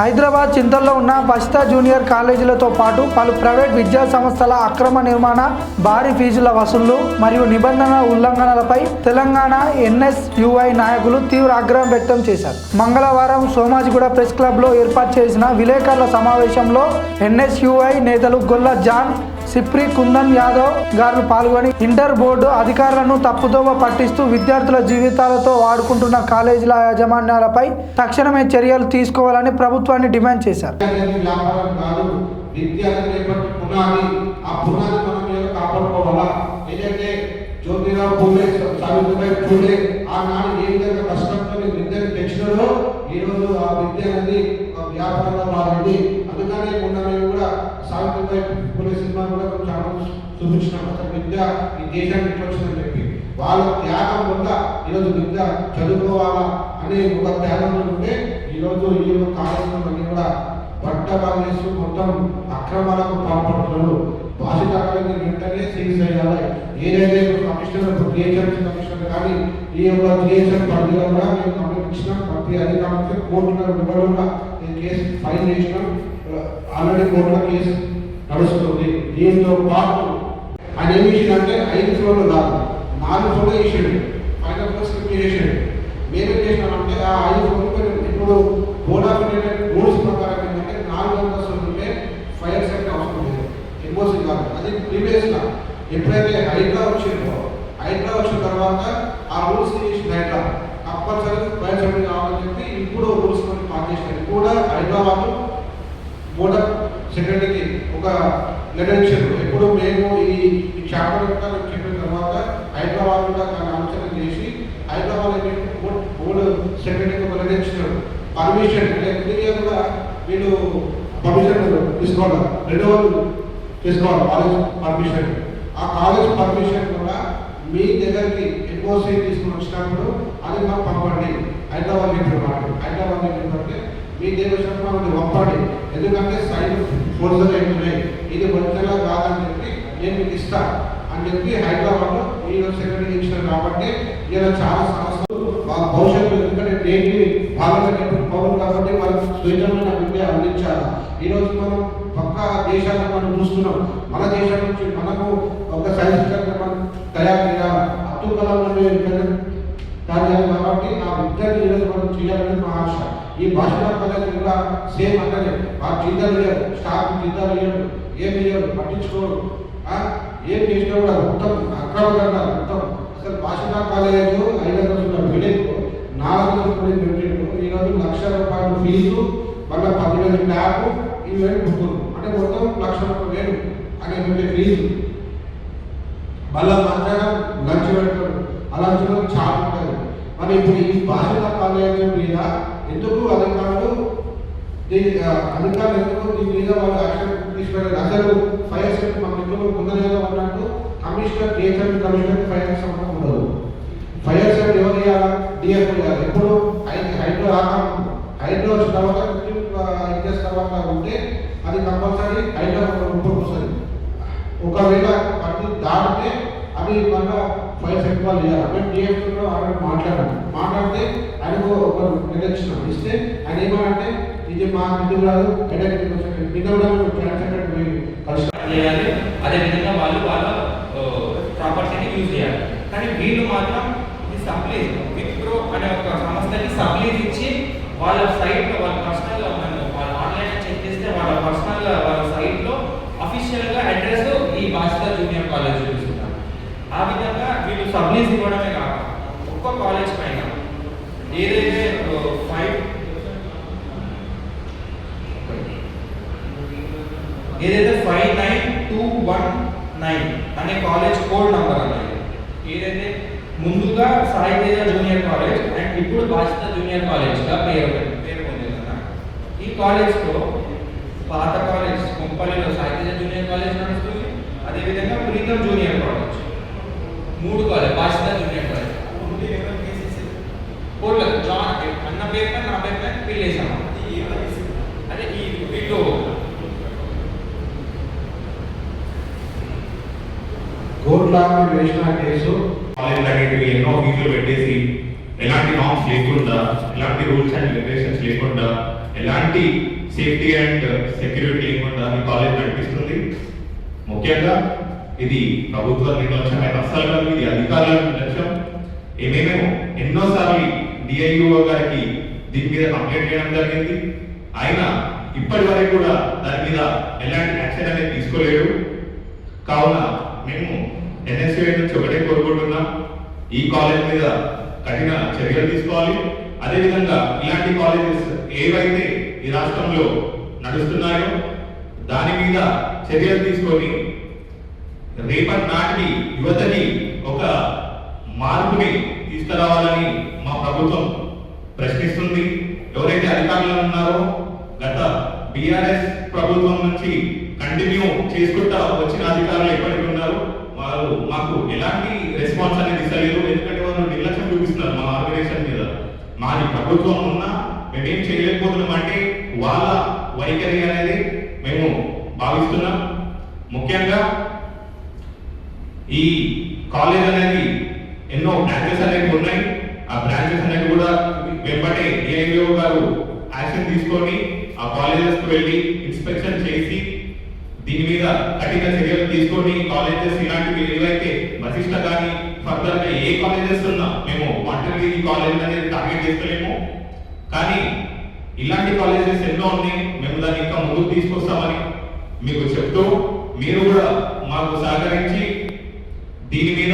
హైదరాబాద్ చింతల్లో ఉన్న బస్తా జూనియర్ కాలేజీలతో పాటు పలు ప్రైవేట్ విద్యా సంస్థల అక్రమ నిర్మాణ, భారీ ఫీజుల వసూళ్లు మరియు నిబంధనల ఉల్లంఘనలపై తెలంగాణ ఎన్ఎస్యుఐ నాయకులు తీవ్ర ఆగ్రహం వ్యక్తం చేశారు. మంగళవారం సోమాజిగూడ ప్రెస్ క్లబ్లో ఏర్పాటు చేసిన విలేకరుల సమావేశంలో ఎన్ఎస్యుఐ నేతలు గొల్ల జాన్, సిప్రి, కుందన్ యాదవ్ గారు పాల్గొని ఇంటర్ బోర్డు అధికారులను తప్పుదోవ పట్టిస్తూ విద్యార్థుల జీవితాలతో ఆడుకుంటున్న కాలేజీల యాజమాన్యాలపై తక్షణమే చర్యలు తీసుకోవాలని ప్రభుత్వాన్ని డిమాండ్ చేశారు. సినిమా కూడా చాలా చూపించినాం. అసలు విద్య ఈ దేశానికి ఎట్లా వచ్చిందని చెప్పి వాళ్ళ త్యాగం వల్ల ఈరోజు విద్య చదువుకోవాలా అనే ఒక త్యాగం ఉంటే ఈరోజు ఈ కాలేజీలో అన్ని కూడా బట్టబాలేసి మొత్తం అక్రమాలకు పాల్పడుతున్నారు. భాషిక కాలేజీ వెంటనే సీజ్ చేయాలి. ఏదైతే కమిషనర్ కమిషనర్ కానీ ఈ యొక్క జిహెచ్ఎం పరిధిలో కూడా మేము కంప్లైంట్ ఇచ్చినాం. ప్రతి అధికారులకి కోర్టులో కూడా ఈ కేసు ఫైల్ చేసినాం. ఆల్రెడీ కోర్టులో కేసు నడుస్తుంది. దీంతో పాటు ఆయన ఏమి చేసిందంటే 5 ఫ్లోర్లు కాదు 4 ఫ్లోర్లు వేసాడు. 5 ఫ్లోర్ స్లిప్ చేసాడు. మేమేం చేసినామంటే ఆ 5 ఫ్లోర్లు ఇప్పుడు బోర్డ్ ఆఫ్ ఇండియన్ రూల్స్ ప్రకారం ఏంటంటే 4 అంతస్తులు ఉంటే ఫైర్ సేఫ్టీ అవసరం లేదు, ఎన్ఓసి కాదు. అది ప్రీవియస్గా ఎప్పుడైతే హైడ్రా వచ్చిన తర్వాత ఆ రూల్స్ చేసిన హైడ్రా కంపల్సరీ ఫైర్ సేఫ్టీ కావాలని చెప్పి ఇప్పుడు రూల్స్ కొన్ని పాస్ చేసినాయి. కూడా హైదరాబాద్ బోర్డ్ ఆఫ్ సెక్రటరీకి ఒక లెటర్ ఇచ్చారు. ఎప్పుడు మేము ఈ చాప్టర్ చెప్పిన తర్వాత హైదరాబాద్ కూడా ఆలోచన చేసి హైదరాబాద్ బోర్డు సెక్రటరీకి ఒక లెటర్ ఇచ్చినారు. పర్మిషన్ కూడా వీళ్ళు పర్మిషన్ తీసుకోవాలి, రెన్యువల్ తీసుకోవాలి కాలేజ్ పర్మిషన్. ఆ కాలేజ్ పర్మిషన్ కూడా మీ దగ్గరికి ఎన్ఓసి తీసుకుని వచ్చినప్పుడు అది మాకు పంపండి. హైదరాబాద్ అంటే మీ దగ్గర వచ్చినప్పుడు పంపండి. ఎందుకంటే సైడ్ ఫోర్సులు ఏమున్నాయి, ఇది ఒరిజినల్ కాదని చెప్పి నేను మీకు ఇస్తా అని చెప్పి హైదరాబాద్లో ఈరోజు సెక్రటరీ ఇచ్చారు. కాబట్టి ఇలా చాలా సమస్యలు వాళ్ళ భవిష్యత్తు, ఎందుకంటే దేనికి భారత పౌరులు కాబట్టి వాళ్ళకి స్వచ్ఛమైన విద్య అందించాలి. ఈరోజు మనం పక్క దేశాలను మనం చూస్తున్నాం. మన దేశం నుంచి మనకు ఒక సైన్స్ మనం తయారు చేయాలి, అబ్దుల్ కలాం తయారు కాబట్టి ఆ విద్యను ఈరోజు మనం చేయాలని మా ఆశ. ఈ భాషా పద్ధతి కూడా సేమ్ అంటే ఆ జీతాలు లేవు, స్టాఫ్ జీతాలు లేవు, ఏమి లేవు, పట్టించుకోరు. ఏం చేసినా కూడా మొత్తం అక్రమంగా మొత్తం అసలు భాషా కాలేజ్ 500 బిల్డింగ్ 400 పెట్టిండు. ఈరోజు ₹1,00,000 ఫీజు, మళ్ళీ 10,000 ట్యాబ్, ఇవన్నీ బుక్కులు, అంటే మొత్తం ₹1,00,000 అనే పెట్టే ఫీజు. మళ్ళీ మధ్యాహ్నం లంచ్ పెడతాడు. ఆ లంచ్లో చాలా ఉంటుంది. మరి ఇప్పుడు ఈ భాషా కాలేజ్ మీద ఎందుకు అధికారులు ఎందుకు దీని మీద వాళ్ళు యాక్షన్ తీసుకున్నారు? అసలు ఫైర్ సేఫ్టీ మన ఇంట్లో ముందరేగా ఉన్నట్టు కమిషనర్ జిహెచ్ఎం కమిషనర్ ఫైర్ సంబంధం ఉండదు. ఫైర్ సేఫ్టీ ఎవరు చేయాలా? డిఎఫ్ చేయాలి. ఎప్పుడు హైడ్రో వచ్చిన తర్వాత ఇంజెస్ తర్వాత ఉంటే అది కంపల్సరీ హైడ్రో రిపోర్ట్ వస్తుంది. ఒకవేళ అది దాటితే అది మళ్ళీ ఫైర్ సేఫ్టీ వాళ్ళు చేయాలి. మేము డిఎఫ్లో ఆల్రెడీ మాట్లాడితే ఆయనకు ఒక నిర్లక్ష్యం ఇస్తే ఆయన ఏమంటే ఇది మా నిధులు కాదు, చేయాలి. అదేవిధంగా వాళ్ళు వాళ్ళ ప్రాపర్టీని యూజ్ చేయాలి. కానీ వీళ్ళు మాత్రం ఈ సప్లీజ్ విప్రో అనే ఒక సంస్థకి సప్లీజ్ ఇచ్చి వాళ్ళ సైట్లో వాళ్ళ పర్సనల్గా వాళ్ళ ఆన్లైన్ చెక్ చేస్తే వాళ్ళ పర్సనల్ వాళ్ళ సైట్లో అఫీషియల్గా అడ్రస్ ఈ భాషా జూనియర్ కాలేజ్ చూపిస్తున్నారు. ఆ విధంగా వీళ్ళు సప్లీజ్ ఇవ్వడమే కాక ఒక్క కాలేజ్ పైన ఏదైతే 59219 అనే కాలేజ్ కోడ్ నంబర్ అన్నది ఏదైతే ముందుగా Sai Teja junior college and ఇప్పుడు భాషిత జూనియర్ కాలేజ్గా పేరు పొందిందన్న. ఈ కాలేజ్తో పాత కాలేజ్ కొంపల్లిలో సాయి తేజ జూనియర్ కాలేజ్ నడుస్తుంది. అదేవిధంగా Preetham junior college, 3 college Bhashitha junior college కోర్టులో జాన్ అన్న పేరు పైన నా పేరు పైన పిల్లేసాము. అదే ఈ వీళ్ళు కోర్టులో వేసిన కేసు కాలేజ్ ఎన్నో ఫీజులు పెట్టేసి ఎలాంటి నామ్స్ లేకుండా, ఎలాంటి రూల్స్ అండ్ రెగ్యులేషన్స్ లేకుండా ఎలాంటి సేఫ్టీ అండ్ సెక్యూరిటీ లేకుండా ఈ కాలేజ్ నడిపిస్తుంది. ముఖ్యంగా ఇది ప్రభుత్వ నిర్లక్ష్యమైన అస్సలు కాదు, ఇది అధికారుల నిర్లక్ష్యం. ఏమేమేమో ఎన్నోసార్లు డిఐఓ గారికి దీని మీద కంప్లైంట్ చేయడం జరిగింది. అయినా ఇప్పటి వరకు కూడా దాని మీద ఎలాంటి యాక్షన్ అనేది తీసుకోలేడు. కావున మేము ఎన్ఎస్యూ నుంచి ఒకటే కోరుకుంటున్నాం, ఈ కాలేజ్ మీద కఠిన చర్యలు తీసుకోవాలి. అదేవిధంగా ఇలాంటి కాలేజెస్ ఏవైతే ఈ రాష్ట్రంలో నడుస్తున్నాయో దాని మీద చర్యలు తీసుకొని రేపటి నాటికి యువతని ఒక మార్పుని తీసుకురావాలని మా ప్రభుత్వం ప్రశ్నిస్తుంది. ఎవరైతే అధికారులు ఉన్నారో గత బీఆర్ఎస్ ప్రభుత్వం నుంచి కంటిన్యూ చేసుకుంటా వచ్చిన అధికారులు ఎప్పటికీ ఉన్నారు, వారు మాకు ఎలాంటి రెస్పాన్స్ అనేది ఇస్తలేదు. ఎందుకంటే వాళ్ళు నిర్లక్ష్యం చూపిస్తున్నారు మా ఆర్గనైజేషన్ మీద. మాది ప్రభుత్వం ఉన్నా మేమేం చేయలేకపోతున్నాం అంటే వాళ్ళ వైఖరి అనేది మేము భావిస్తున్నాం. ముఖ్యంగా ఈ కాలేజ్ అనేది ఎన్నో బ్రాంచెస్ అనేవి ఉన్నాయి. ఆ బ్రాంచెస్ అనేవి కూడా వెంబడే ఏఐఓ గారు యాక్షన్ తీసుకొని ఆ కాలేజెస్కి వెళ్ళి ఇన్స్పెక్షన్ చేసి దీని మీద కఠిన చర్యలు తీసుకొని కాలేజెస్ ఇలాంటివి ఏవైతే వశిష్ట కానీ ఫర్దర్ గా ఏ కాలేజెస్ ఉన్నా మేము వాటిని ఈ కాలేజ్ అనేది టార్గెట్ చేస్తలేము. కానీ ఇలాంటి కాలేజెస్ ఎన్నో ఉన్నాయి, మేము దాన్ని ఇంకా ముందుకు తీసుకొస్తామని మీకు చెప్తూ మీరు కూడా మాకు సహకరించి దీని మీద